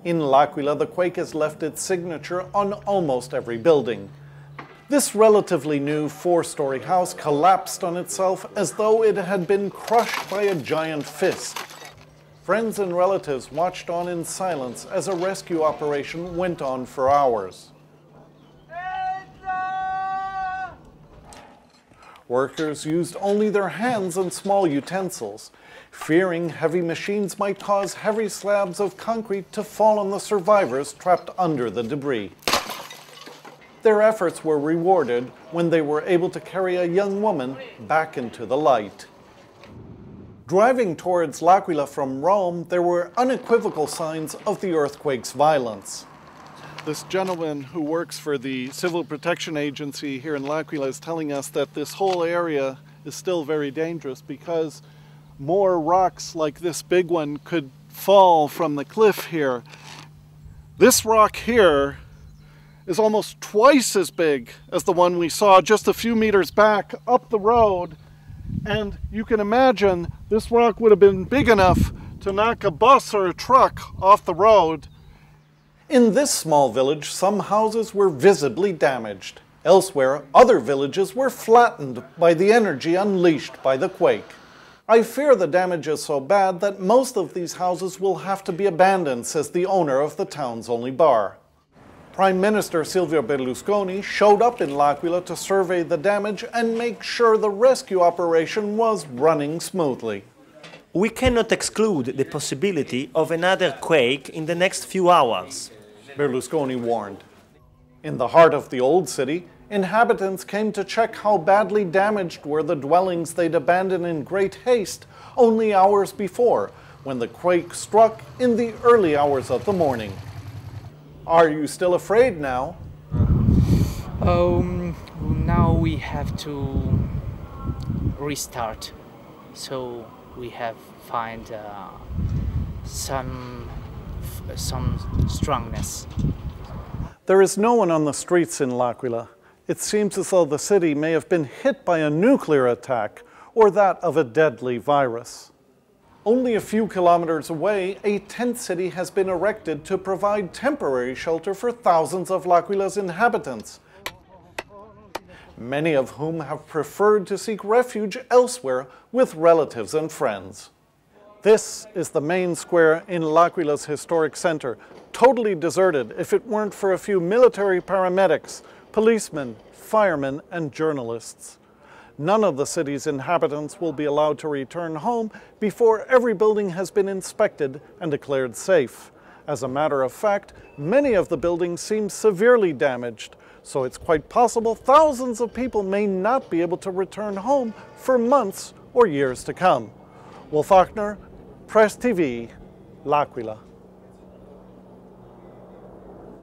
In L'Aquila, the quake has left its signature on almost every building. This relatively new four-story house collapsed on itself as though it had been crushed by a giant fist. Friends and relatives watched on in silence as a rescue operation went on for hours. Workers used only their hands and small utensils, fearing heavy machines might cause heavy slabs of concrete to fall on the survivors trapped under the debris. Their efforts were rewarded when they were able to carry a young woman back into the light. Driving towards L'Aquila from Rome, there were unequivocal signs of the earthquake's violence. This gentleman who works for the Civil Protection Agency here in L'Aquila is telling us that this whole area is still very dangerous because more rocks like this big one could fall from the cliff here. This rock here is almost twice as big as the one we saw just a few meters back up the road. And you can imagine this rock would have been big enough to knock a bus or a truck off the road. In this small village, some houses were visibly damaged. Elsewhere, other villages were flattened by the energy unleashed by the quake. I fear the damage is so bad that most of these houses will have to be abandoned, says the owner of the town's only bar. Prime Minister Silvio Berlusconi showed up in L'Aquila to survey the damage and make sure the rescue operation was running smoothly. We cannot exclude the possibility of another quake in the next few hours, Berlusconi warned. In the heart of the old city, inhabitants came to check how badly damaged were the dwellings they'd abandoned in great haste only hours before, when the quake struck in the early hours of the morning. Are you still afraid now? Now we have to restart, so we have find some strongness. There is no one on the streets in L'Aquila. It seems as though the city may have been hit by a nuclear attack or that of a deadly virus. Only a few kilometers away, a tent city has been erected to provide temporary shelter for thousands of L'Aquila's inhabitants, many of whom have preferred to seek refuge elsewhere with relatives and friends. This is the main square in L'Aquila's historic center, totally deserted if it weren't for a few military paramedics, policemen, firemen, and journalists. None of the city's inhabitants will be allowed to return home before every building has been inspected and declared safe. As a matter of fact, many of the buildings seem severely damaged, so it's quite possible thousands of people may not be able to return home for months or years to come. Achtner, PressTV, L'Aquila.